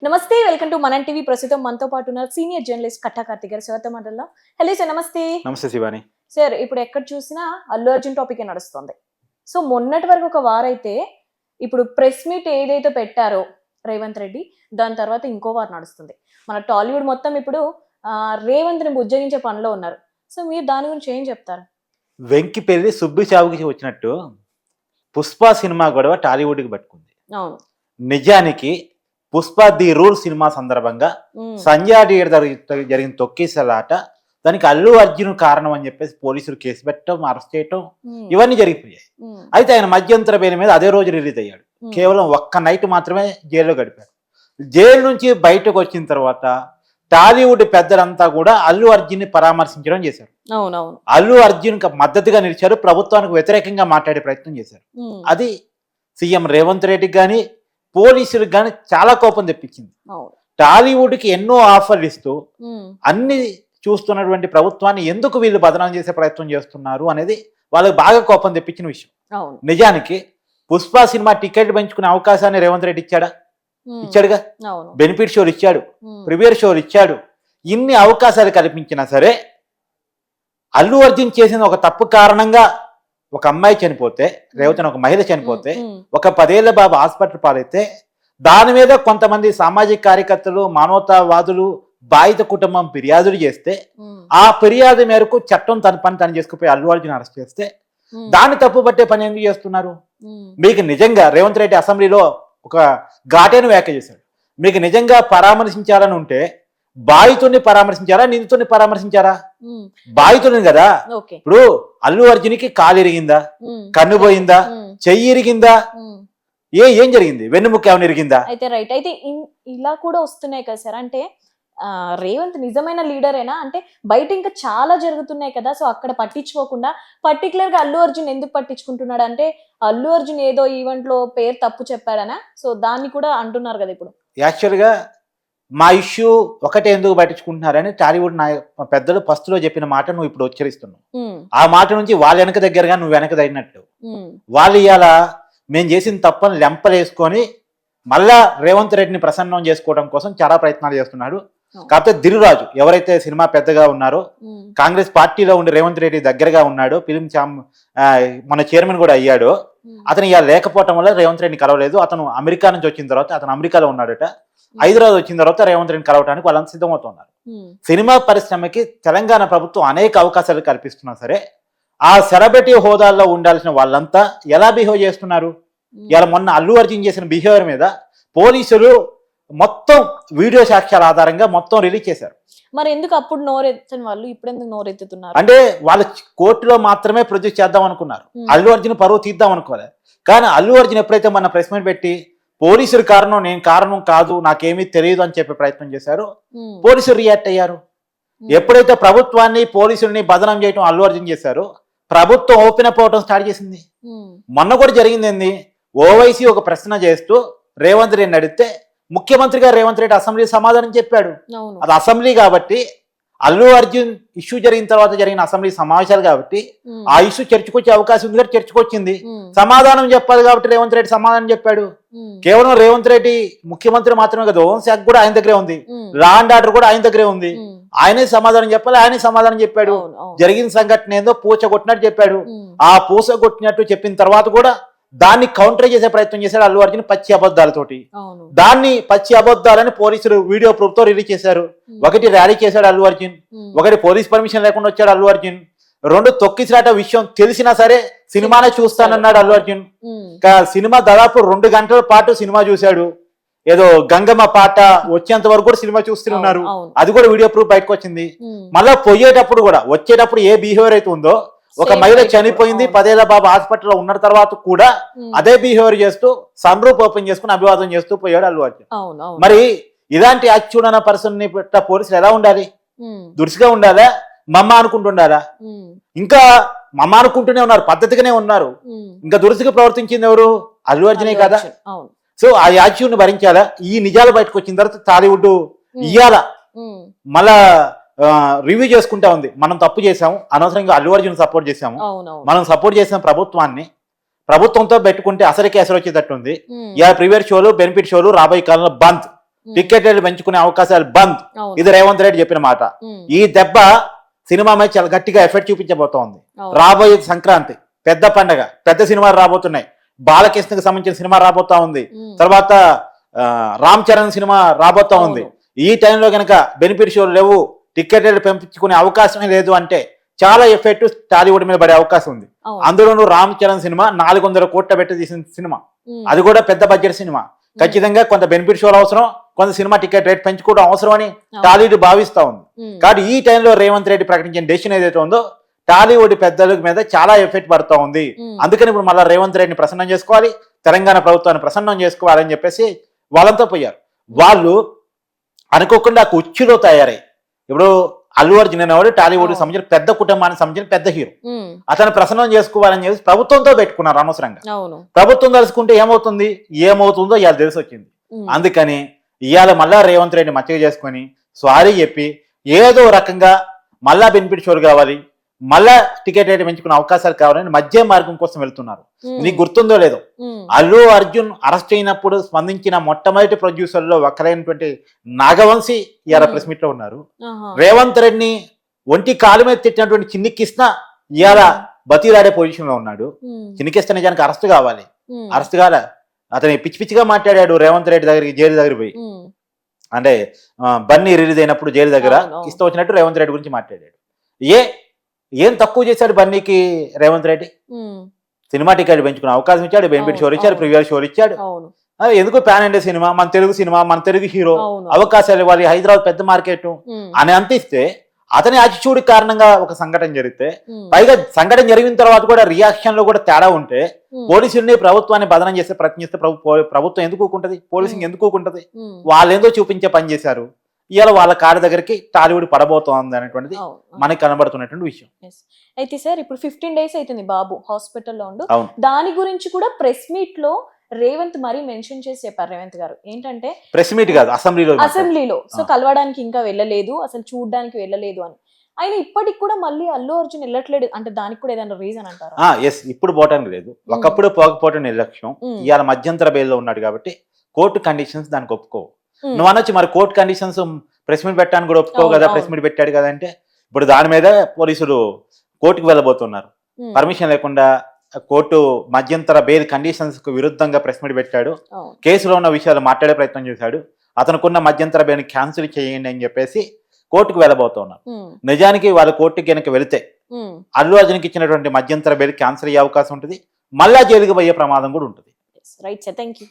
నమస్తే welcome to మనం TV. ప్రస్తుతం మనతో పాటు ఉన్నారు సీనియర్ జర్నలిస్ట్ కట్టా కార్తిక్ గారు. సార్తో మాటల్లో. హలో సార్, నమస్తే. నమస్తే శివాని. సార్, ఇప్పుడు ఎక్కడ చూసినా అల్లు అర్జున్ టాపిక్ నడుస్తుంది. సో మొన్నటి వరకు ఒక వారైతే ఇప్పుడు ప్రెస్ మీట్ ఏదైతే పెట్టారో రేవంత్ రెడ్డి, దాని తర్వాత ఇంకో వారు నడుస్తుంది. మన టాలీవుడ్ మొత్తం ఇప్పుడు రేవంత్ ని బుజ్జగించే పనిలో ఉన్నారు. సో మీరు దాని గురించి ఏం చెప్తారు? వెంకి పెళ్లి సుబ్బి చావుకి వచ్చినట్టు పుష్ప సినిమా గొడవ టాలీవుడ్కి పట్టుకుంది. అవును, నిజానికి పుష్ప ది రూల్ సినిమా సందర్భంగా సంజయ్ థియేటర్ జరిగిన తొక్కేసలాట, దానికి అల్లు అర్జున్ కారణం అని చెప్పేసి పోలీసులు కేసు పెట్టడం, అరెస్ట్ చేయటం, ఇవన్నీ జరిగిపోయాయి. అయితే ఆయన మధ్యంతర బెయిల్ మీద అదే రోజు రిలీజ్ అయ్యాడు. కేవలం ఒక్క నైట్ మాత్రమే జైల్లో గడిపాడు. జైలు నుంచి బయటకు వచ్చిన తర్వాత టాలీవుడ్ పెద్దలంతా కూడా అల్లు అర్జున్ ని పరామర్శించడం చేశారు. అల్లు అర్జున్ మద్దతుగా నిలిచారు, ప్రభుత్వానికి వ్యతిరేకంగా మాట్లాడే ప్రయత్నం చేశారు. అది సీఎం రేవంత్ రెడ్డికి కానీ పోలీసులకు కానీ చాలా కోపం తెప్పించింది. టాలీవుడ్ కి ఎన్నో ఆఫర్లు ఇస్తూ అన్ని చూస్తున్నటువంటి ప్రభుత్వాన్ని ఎందుకు వీళ్ళు బదనాం చేసే ప్రయత్నం చేస్తున్నారు అనేది వాళ్ళకి బాగా కోపం తెప్పించిన విషయం. నిజానికి పుష్ప సినిమా టికెట్ పెంచుకునే అవకాశాన్ని రేవంత్ రెడ్డి ఇచ్చాడుగా. బెనిఫిట్ షోలు ఇచ్చాడు, ప్రీమియర్ షోలు ఇచ్చాడు. ఇన్ని అవకాశాలు కల్పించినా సరే అల్లు అర్జున్ చేసిన ఒక తప్పు కారణంగా ఒక అమ్మాయి చనిపోతే, రేవతి ఒక మహిళ చనిపోతే, ఒక 10 ఏళ్ల బాబు హాస్పిటల్ పాలైతే దాని మీద కొంతమంది సామాజిక కార్యకర్తలు, మానవతావాదులు, బాధిత కుటుంబం ఫిర్యాదులు చేస్తే ఆ ఫిర్యాదు మేరకు చట్టం తన పని తను చేసుకుపోయి అల్లు అర్జున్ అరెస్ట్ చేస్తే దాన్ని తప్పు పట్టే పని ఎందుకు చేస్తున్నారు? మీకు నిజంగా రేవంత్ రెడ్డి అసెంబ్లీలో ఒక ఘాటైన వ్యాఖ్య చేశాడు. మీకు నిజంగా పరామర్శించాలని ఉంటే బాధితుడిని పరామర్శించారా, నిందితుడిని పరామర్శించారా? బాధితుడిని కదా. ఇప్పుడు అల్లు అర్జున్కి కాలు ఇరిగిందా, కన్ను పోయిందా, చెయ్యి ఇరిగిందా, ఏం జరిగింది? వెన్నుముక్క ఏమైనా ఇరిగిందా? అయితే రైట్. అయితే ఇలా కూడా వస్తున్నాయి కదా సార్, అంటే రేవంత్ నిజమైన లీడరేనా? అంటే బయట ఇంకా చాలా జరుగుతున్నాయి కదా, సో అక్కడ పట్టించుకోకుండా పర్టికులర్ గా అల్లు అర్జున్ ఎందుకు పట్టించుకుంటున్నాడు? అంటే అల్లు అర్జున్ ఏదో ఈవెంట్ లో పేరు తప్పు చెప్పాడనా? సో దాన్ని కూడా అంటున్నారు కదా ఇప్పుడు. యాక్చువల్గా మా ఇష్యూ ఒకటే ఎందుకు పట్టించుకుంటున్నారని టాలీవుడ్ పెద్దలు ఫస్ట్ లో చెప్పిన మాట నువ్వు ఇప్పుడు ఉచ్చరిస్తున్నావు. ఆ మాట నుంచి వాళ్ళ వెనక దగ్గరగా నువ్వు వెనక తగినట్టు వాళ్ళు ఇవాళ మేము చేసిన తప్పని లెంపలేసుకొని మళ్ళా రేవంత్ రెడ్డిని ప్రసన్నం చేసుకోవడం కోసం చాలా ప్రయత్నాలు చేస్తున్నాడు. కాకపోతే దిల్రాజు ఎవరైతే సినిమా పెద్దగా ఉన్నారో, కాంగ్రెస్ పార్టీలో ఉండి రేవంత్ రెడ్డి దగ్గరగా ఉన్నాడో, ఫిలిం మన చైర్మన్ కూడా అయ్యాడో, అతను ఇవాళ లేకపోవటం వల్ల రేవంత్ రెడ్డిని కలవలేదు. అతను అమెరికా నుంచి వచ్చిన తర్వాత, అతను అమెరికాలో ఉన్నాడట, హైదరాబాద్ వచ్చిన తర్వాత రేవంత్ రెడ్డిని కలవటానికి వాళ్ళంతా సిద్ధమవుతున్నారు. సినిమా పరిశ్రమకి తెలంగాణ ప్రభుత్వం అనేక అవకాశాలు కల్పిస్తున్నా సరే ఆ సెలబ్రిటీ హోదాల్లో ఉండాల్సిన వాళ్ళంతా ఎలా బిహేవ్ చేస్తున్నారు? ఇలా మొన్న అల్లు అర్జున్ చేసిన బిహేవియర్ మీద పోలీసులు మొత్తం వీడియో సాక్ష్యాల ఆధారంగా మొత్తం రిలీజ్ చేశారు. మరి ఎందుకు అప్పుడు నోరెత్తని వాళ్ళు ఇప్పుడు ఎందుకు నోరెత్తుతున్నారు? అంటే వాళ్ళు కోర్టులో మాత్రమే ప్రొడ్యూస్ చేద్దాం అనుకున్నారు, అల్లు అర్జున్ పరువు తీద్దాం అనుకోలేదు. కానీ అల్లు అర్జున్ ఎప్పుడైతే మన ప్రెస్ మీట్ పెట్టి పోలీసులు కారణం, నేను కారణం కాదు, నాకేమీ తెలియదు అని చెప్పే ప్రయత్నం చేశారు, పోలీసులు రియాక్ట్ అయ్యారు. ఎప్పుడైతే ప్రభుత్వాన్ని పోలీసుల్ని బదనం చేయడం అల్లు అర్జున్ చేశారో ప్రభుత్వం ఓపెన్ అప్ అవడం స్టార్ట్ చేసింది. మొన్న కూడా జరిగింది ఏంది, ఓవైసీ ఒక ప్రశ్న చేస్తూ రేవంత్ రెడ్డిని అడిగితే ముఖ్యమంత్రిగా రేవంత్ రెడ్డి అసెంబ్లీ సమాధానం చెప్పాడు. అది అసెంబ్లీ కాబట్టి, అల్లు అర్జున్ ఇష్యూ జరిగిన తర్వాత జరిగిన అసెంబ్లీ సమావేశాలు కాబట్టి ఆ ఇష్యూ చర్చకొచ్చే అవకాశం ఉంది కాబట్టి చర్చకొచ్చింది. సమాధానం చెప్పాలి కాబట్టి రేవంత్ రెడ్డి సమాధానం చెప్పాడు. కేవలం రేవంత్ రెడ్డి ముఖ్యమంత్రి మాత్రమే కదా, హోంశాఖ కూడా ఆయన దగ్గరే ఉంది, లా అండ్ ఆర్డర్ కూడా ఆయన దగ్గరే ఉంది. ఆయనే సమాధానం చెప్పాలి, ఆయనే సమాధానం చెప్పాడు. జరిగిన సంఘటన ఏందో పూస కొట్టినట్టు చెప్పాడు. ఆ పూస కొట్టినట్టు చెప్పిన తర్వాత కూడా దాన్ని కౌంటర్ చేసే ప్రయత్నం చేశాడు అల్లు అర్జున్ పచ్చి అబద్ధాలతోటి. దాన్ని పచ్చి అబద్ధాలని పోలీసులు వీడియో ప్రూఫ్ తో రిలీజ్ చేశారు. ఒకటి ర్యాలీ చేశాడు అల్లు అర్జున్, ఒకటి పోలీస్ పర్మిషన్ లేకుండా వచ్చాడు అల్లు అర్జున్, 2 తొక్కిసిరాట విషయం తెలిసినా సరే సినిమానే చూస్తానన్నాడు అల్లు అర్జున్. సినిమా దాదాపు 2 గంటల పాటు సినిమా చూశాడు. ఏదో గంగమ్మ పాట వచ్చేంత వరకు కూడా సినిమా చూస్తూనే ఉన్నారు. అది కూడా వీడియో ప్రూఫ్ బయటకు వచ్చింది. మళ్ళా పోయేటప్పుడు కూడా, వచ్చేటప్పుడు ఏ బిహేవియర్ అయితే ఉందో, ఒక మహిళ చనిపోయింది, 10 ఏళ్ల బాబు హాస్పిటల్లో ఉన్న తర్వాత కూడా అదే బిహేవియర్ చేస్తూ సన్ రూప్ ఓపెన్ చేసుకుని అభివాదం చేస్తూ పోయాడు అల్లు అర్జున్. మరి ఇలాంటి యాక్చువల్ అన్న పర్సన్ ని పోలీసులు ఎలా ఉండాలి? దురుసుగా ఉండాలా, మమ్మ అనుకుంటుండాలా? ఇంకా మమ్మ అనుకుంటూనే ఉన్నారు, పద్ధతిగానే ఉన్నారు. ఇంకా దురుసుగా ప్రవర్తించింది ఎవరు? అల్లు అర్జునే కదా. సో ఆ యాక్చువల్ ని భరించాలా? ఈ నిజాలు బయటకు వచ్చిన తర్వాత టాలీవుడ్ ఇయ్యాలా మళ్ళా రివ్యూ చేసుకుంటా ఉంది. మనం తప్పు చేసాము, అనవసరంగా అల్లు అర్జున్ సపోర్ట్ చేసాము, మనం సపోర్ట్ చేసిన ప్రభుత్వాన్ని ప్రభుత్వంతో పెట్టుకుంటే అసలుకి అసలు వచ్చేటట్టు ఉంది. ప్రీవియర్ షోలు, బెనిఫిట్ షోలు రాబోయే కాలంలో బంద్. టికెట్ రేట్లు పెంచుకునే అవకాశాలు బంద్. అవును. ఇది రేవంత్ రెడ్డి చెప్పిన మాట. ఈ దెబ్బ సినిమా మీద చాలా గట్టిగా ఎఫెక్ట్ చూపించబోతోంది. రాబోయే సంక్రాంతి పెద్ద పండగ, పెద్ద సినిమాలు రాబోతున్నాయి. బాలకృష్ణకి సంబంధించిన సినిమా రాబోతా ఉంది. తర్వాత రామ్ చరణ్ సినిమా రాబోతా ఉంది. ఈ టైంలో కనుక బెనిఫిట్ షోలు లేవు, టికెట్ రేట్లు పెంచుకునే అవకాశమే లేదు అంటే చాలా ఎఫెక్ట్ టాలీవుడ్ మీద పడే అవకాశం ఉంది. అందులోనూ రామ్ చరణ్ సినిమా 400 కోట్ల పెట్టి తీసిన సినిమా, అది కూడా పెద్ద బడ్జెట్ సినిమా. ఖచ్చితంగా కొంత బెనిఫిట్ షోలు అవసరం, కొంత సినిమా టికెట్ రేట్ పెంచుకోవడం అవసరం అని టాలీవుడ్ భావిస్తా ఉంది. కాబట్టి ఈ టైంలో రేవంత్ రెడ్డి ప్రకటించిన డెసిషన్ ఏదైతే ఉందో టాలీవుడ్ పెద్దల మీద చాలా ఎఫెక్ట్ పడుతూ ఉంది. అందుకని ఇప్పుడు మళ్ళీ రేవంత్ రెడ్డిని ప్రసన్నం చేసుకోవాలి, తెలంగాణ ప్రభుత్వాన్ని ప్రసన్నం చేసుకోవాలని చెప్పేసి వాళ్ళంతా పోయారు. వాళ్ళు అనుకోకుండా కుర్చీలో తయారై ఇప్పుడు అల్లు అర్జున్ అనేవాడు టాలీవుడ్ సంబంధించిన పెద్ద కుటుంబానికి సంబంధించిన పెద్ద హీరో. అతను ప్రసన్నం చేసుకోవాలని చెప్పి ప్రభుత్వంతో పెట్టుకున్నారు అనవసరంగా. ప్రభుత్వం తెలుసుకుంటే ఏమవుతుందో ఇవాళ తెలిసి వచ్చింది. అందుకని ఇవాళ మళ్ళా రేవంత్ రెడ్డి మచ్చగా చేసుకొని సారీ చెప్పి ఏదో రకంగా మళ్ళా బెనిఫిట్ షోలు కావాలి, మళ్ళా టికెట్ రేట్ పెంచుకునే అవకాశాలు కావాలని మధ్య మార్గం కోసం వెళ్తున్నారు. నీకు గుర్తుందో లేదో, అల్లు అర్జున్ అరెస్ట్ అయినప్పుడు స్పందించిన మొట్టమొదటి ప్రొడ్యూసర్లో ఒకరైనటువంటి నాగవంశీ ఇవాళ ప్రెస్ మీట్ లో ఉన్నారు. రేవంత్ రెడ్డిని ఒంటి కాలు మీద తిట్టినటువంటి చిన్ని కృష్ణ ఇవాళ బతిలాడే పొజిషన్ లో ఉన్నాడు. చిన్ని కృష్ణ నిజానికి అరెస్ట్ కావాలి, అరెస్ట్ కాలే. అతని పిచ్చి పిచ్చిగా మాట్లాడాడు రేవంత్ రెడ్డి దగ్గరికి, జైలు దగ్గర పోయి. అంటే బన్నీ రిలీజ్ అయినప్పుడు జైలు దగ్గర ఇష్టం వచ్చినట్టు రేవంత్ రెడ్డి గురించి మాట్లాడాడు. ఏం తక్కువ చేశాడు బన్నీకి రేవంత్ రెడ్డి? సినిమా టికెట్ పెంచుకునే అవకాశం ఇచ్చాడు, బెనిఫిట్ షోలు ఇచ్చాడు, ప్రీవియర్ షోలు ఇచ్చాడు. ఎందుకు పాన్ ఇండియా సినిమా, మన తెలుగు హీరో అవకాశాలు ఇవ్వాలి, హైదరాబాద్ పెద్ద మార్కెట్ అని అంతిస్తే అతని యాటిట్యూడ్ కారణంగా ఒక సంఘటన జరిగితే, పైగా సంఘటన జరిగిన తర్వాత కూడా రియాక్షన్ లో కూడా తేడా ఉంటే పోలీసుల్ని ప్రభుత్వాన్ని బదనం చేస్తే ప్రయత్నిస్తే ప్రభుత్వం ఎందుకు ఊకుంటది, పోలీసింగ్ ఎందుకు ఊకుంటది? వాళ్ళేందో చూపించే పని చేశారు. ఇవాళ వాళ్ళ కారు దగ్గరికి టాలీవుడ్ పడబోతోంది అనేటువంటిది మనకి కనబడుతున్నటువంటి విషయం. అయితే సార్ ఇప్పుడు 15 days అవుతుంది బాబు హాస్పిటల్లో ఉండు. దాని గురించి కూడా ప్రెస్ మీట్ లో రేవంత్ మరీ మెన్షన్ చేసి చెప్పారు. రేవంత్ గారు ఏంటంటే ప్రెస్ మీట్ కాదు, అసెంబ్లీలో సో కలవడానికి ఇంకా వెళ్ళలేదు, అసలు చూడడానికి వెళ్ళలేదు అని. ఆయన ఇప్పటికి కూడా మళ్ళీ అల్లు అర్జున్ వెళ్ళట్లేదు అంటే దానికి కూడా ఏదైనా రీజన్ అంటారా? ఎస్, ఇప్పుడు పోవటానికి లేదు, ఒకప్పుడు పోకపోవటం నిర్లక్ష్యం. ఇవాళ మధ్యంతర బెయిల్లో ఉన్నాడు కాబట్టి కోర్టు కండిషన్స్ దానికి ఒప్పుకోవు. నువ్వు అనొచ్చు మరి కోర్టు కండిషన్స్ ప్రెస్ మీట్ పెట్టడానికి కూడా ఒప్పుకో కదా, ప్రెస్ మీట్ పెట్టాడు కదా అంటే ఇప్పుడు దాని మీద పోలీసులు కోర్టుకు వెళ్ళబోతున్నారు. పర్మిషన్ లేకుండా కోర్టు మధ్యంతర బెయిల్ కండిషన్స్ కు విరుద్ధంగా ప్రెస్ మీట్ పెట్టాడు, కేసులో ఉన్న విషయాలు మాట్లాడే ప్రయత్నం చేశాడు. అతనుకున్న మధ్యంతర బెయిల్ క్యాన్సిల్ చేయండి అని చెప్పేసి కోర్టుకు వెళ్ళబోతున్నారు. నిజానికి వాళ్ళు కోర్టుకి కనుక వెళితే అల్లు అర్జున్కి ఇచ్చినటువంటి మధ్యంతర బెయిల్ క్యాన్సిల్ అయ్యే అవకాశం ఉంటుంది, మళ్ళా జైలుకి పోయే ప్రమాదం కూడా ఉంటుంది. Right sir, thank you.